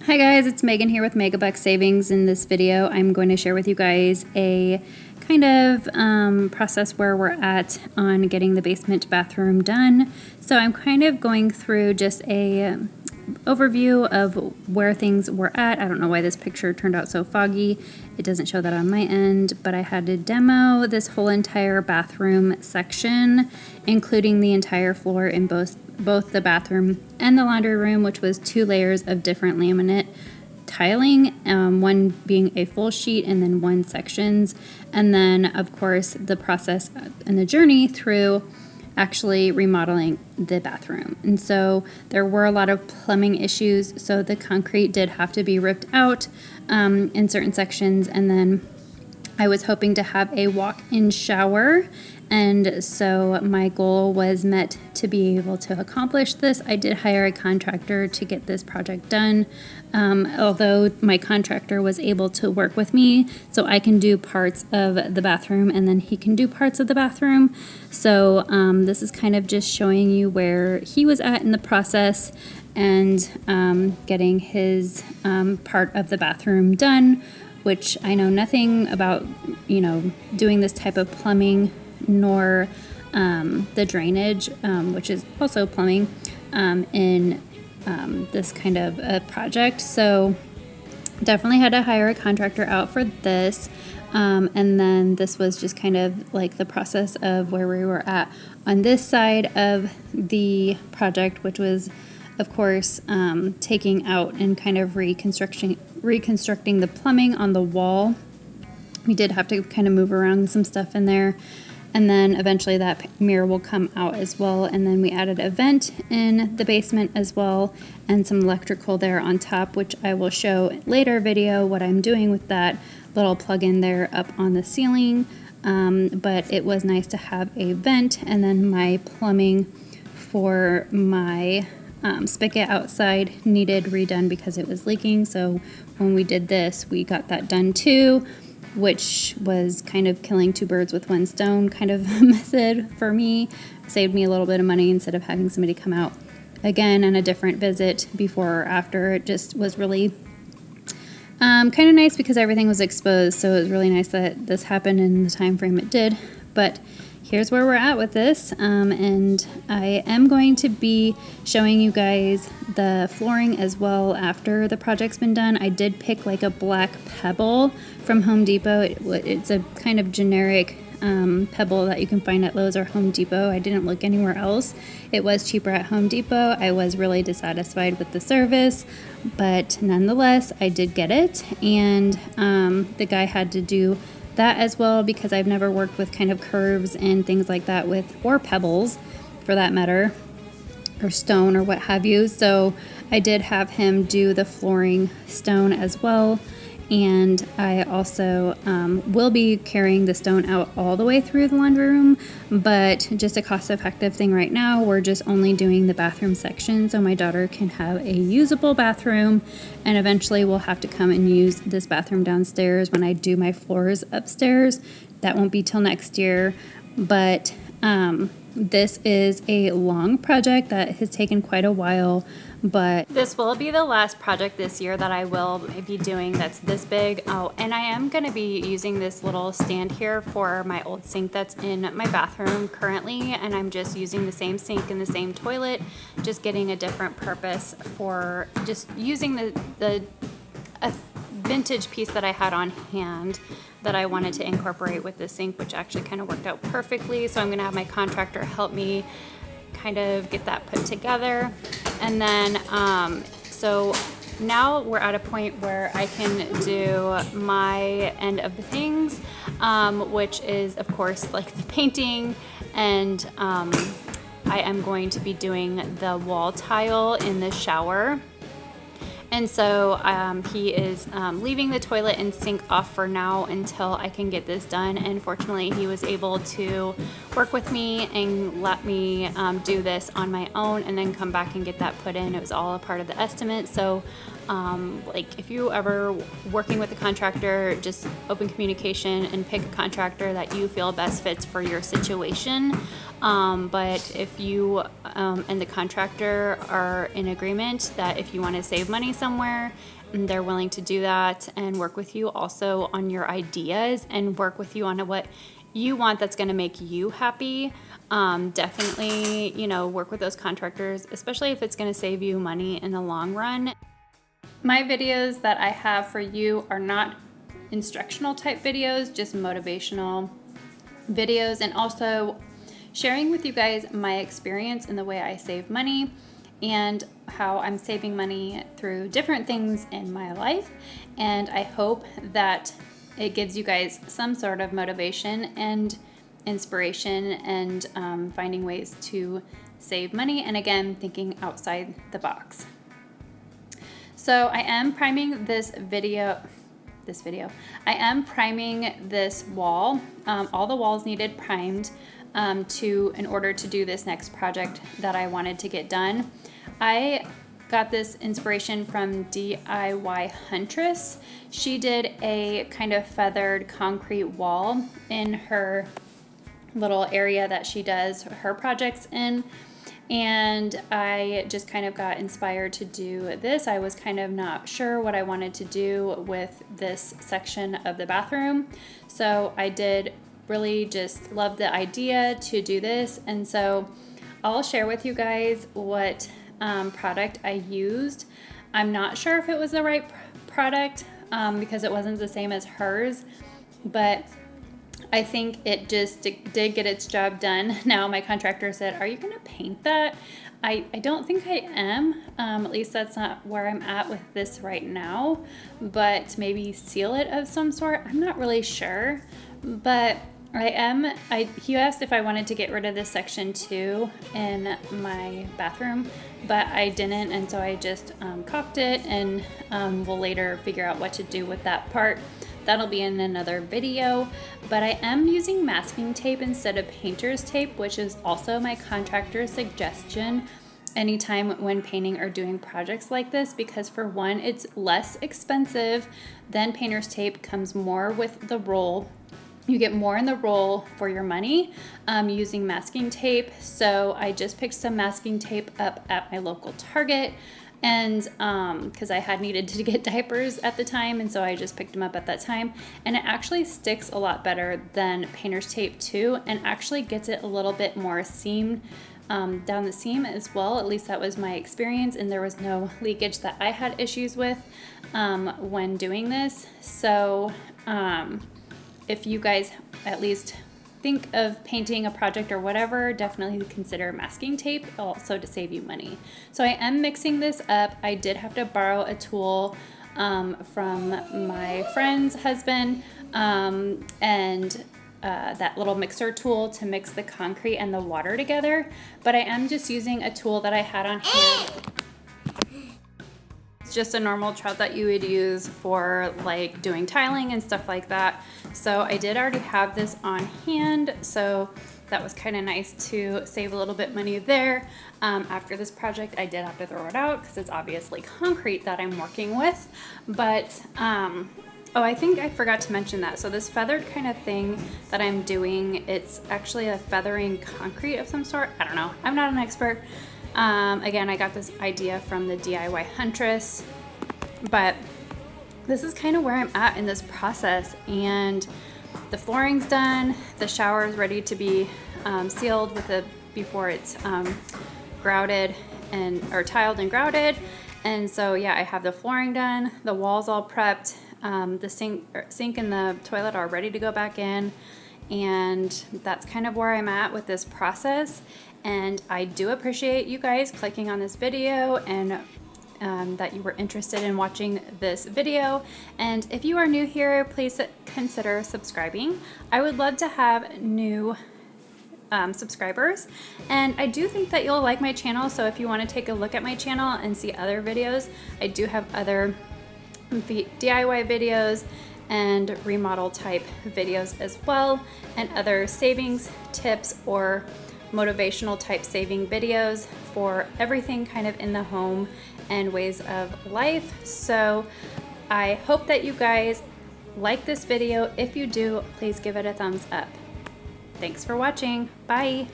Hi guys, it's Megan here with Megabuck Savings. In this video, I'm going to share with you guys a kind of process where we're at on getting the basement bathroom done. So I'm kind of going through just a overview of where things were at. I don't know why this picture turned out so foggy. It doesn't show that on my end, but I had to demo this whole entire bathroom section, including the entire floor in both the bathroom and the laundry room, which was 2 layers of different laminate tiling, one being a full sheet and then 1 sections. And then of course the process and the journey through actually remodeling the bathroom. And so there were a lot of plumbing issues, so the concrete did have to be ripped out in certain sections, and then I was hoping to have a walk-in shower, and so my goal was met to be able to accomplish this. I did hire a contractor to get this project done, although my contractor was able to work with me so I can do parts of the bathroom and then he can do parts of the bathroom. So this is kind of just showing you where he was at in the process and getting his part of the bathroom done, which I know nothing about, doing this type of plumbing, nor the drainage, which is also plumbing, in this kind of a project. So definitely had to hire a contractor out for this. And then this was just kind of like the process of where we were at on this side of the project, which was, of course, taking out and kind of reconstructing the plumbing on the wall. We did have to kind of move around some stuff in there. And then eventually that mirror will come out as well. And then we added a vent in the basement as well and some electrical there on top, which I will show later video what I'm doing with that little plug-in there up on the ceiling. But it was nice to have a vent, and then my plumbing for my spigot outside needed redone because it was leaking. So when we did this, we got that done too, which was kind of killing 2 birds with 1 stone kind of method for me. Saved me a little bit of money instead of having somebody come out again on a different visit before or after. It just was really kind of nice because everything was exposed. So it was really nice that this happened in the time frame it did. But here's where we're at with this, and I am going to be showing you guys the flooring as well after the project's been done. I did pick like a black Pebble from Home Depot. It's a kind of generic Pebble that you can find at Lowe's or Home Depot. I didn't look anywhere else. It was cheaper at Home Depot. I was really dissatisfied with the service, but nonetheless, I did get it, and the guy had to do that as well because I've never worked with kind of curves and things like that or pebbles for that matter, or stone or what have you. So I did have him do the flooring stone as well. And I also will be carrying the stone out all the way through the laundry room, but just a cost-effective thing right now, we're just only doing the bathroom section so my daughter can have a usable bathroom, and eventually we'll have to come and use this bathroom downstairs when I do my floors upstairs. That won't be till next year, but this is a long project that has taken quite a while, but this will be the last project this year that I will be doing that's this big. Oh, and I am going to be using this little stand here for my old sink that's in my bathroom currently, and I'm just using the same sink and the same toilet, just getting a different purpose for just using the vintage piece that I had on hand that I wanted to incorporate with the sink, which actually kind of worked out perfectly. So I'm going to have my contractor help me kind of get that put together. And then so now we're at a point where I can do my end of the things, which is of course like the painting, and I am going to be doing the wall tile in the shower. And so he is leaving the toilet and sink off for now until I can get this done. And fortunately, he was able to work with me and let me do this on my own and then come back and get that put in. It was all a part of the estimate. So like if you ever working with a contractor, just open communication and pick a contractor that you feel best fits for your situation. But if you and the contractor are in agreement that if you want to save money somewhere they're willing to do that and work with you also on your ideas and work with you on what you want that's going to make you happy. Definitely, you know, work with those contractors, especially if it's going to save you money in the long run. My videos that I have for you are not instructional type videos, just motivational videos, and also sharing with you guys my experience in the way I save money and how I'm saving money through different things in my life. And I hope that it gives you guys some sort of motivation and inspiration and finding ways to save money, and again, thinking outside the box. So I am priming this video. I am priming this wall. All the walls needed primed in order to do this next project that I wanted to get done. I got this inspiration from DIY Huntress. She did a kind of feathered concrete wall in her little area that she does her projects in. And I just kind of got inspired to do this. I was kind of not sure what I wanted to do with this section of the bathroom. So I did really just love the idea to do this. And so I'll share with you guys what product I used. I'm not sure if it was the right product because it wasn't the same as hers, but I think it just did get its job done. Now my contractor said, "Are you going to paint that?" I don't think I am. At least that's not where I'm at with this right now, but maybe seal it of some sort. I'm not really sure, but he asked if I wanted to get rid of this section too in my bathroom, but I didn't, and so I just caulked it, and we'll later figure out what to do with that part. That'll be in another video, but I am using masking tape instead of painter's tape, which is also my contractor's suggestion anytime when painting or doing projects like this, because for one, it's less expensive than painter's tape, comes more with the roll. You get more in the roll for your money using masking tape. So I just picked some masking tape up at my local Target, and because I had needed to get diapers at the time, and so I just picked them up at that time, and it actually sticks a lot better than painter's tape too, and actually gets it a little bit more seam down the seam as well. At least that was my experience, and there was no leakage that I had issues with when doing this. So if you guys at least think of painting a project or whatever, definitely consider masking tape also to save you money. So I am mixing this up. I did have to borrow a tool from my friend's husband and that little mixer tool to mix the concrete and the water together, but I am just using a tool that I had on hand. It's just a normal trout that you would use for like doing tiling and stuff like that. So I did already have this on hand, so that was kind of nice to save a little bit money there. After this project, I did have to throw it out because it's obviously concrete that I'm working with. But oh, I think I forgot to mention that. So this feathered kind of thing that I'm doing, it's actually a feathering concrete of some sort. I don't know. I'm not an expert. Again, I got this idea from the DIY Huntress, but this is kind of where I'm at in this process, and the flooring's done, the shower is ready to be sealed before it's grouted or tiled and grouted, and so yeah, I have the flooring done, the walls all prepped, the sink and the toilet are ready to go back in, and that's kind of where I'm at with this process. And I do appreciate you guys clicking on this video and that you were interested in watching this video. And if you are new here, please consider subscribing. I would love to have new subscribers, and I do think that you'll like my channel. So if you want to take a look at my channel and see other videos, I do have other DIY videos and remodel type videos as well, and other savings tips or motivational type saving videos for everything kind of in the home and ways of life. So I hope that you guys like this video. If you do, please give it a thumbs up. Thanks for watching. Bye.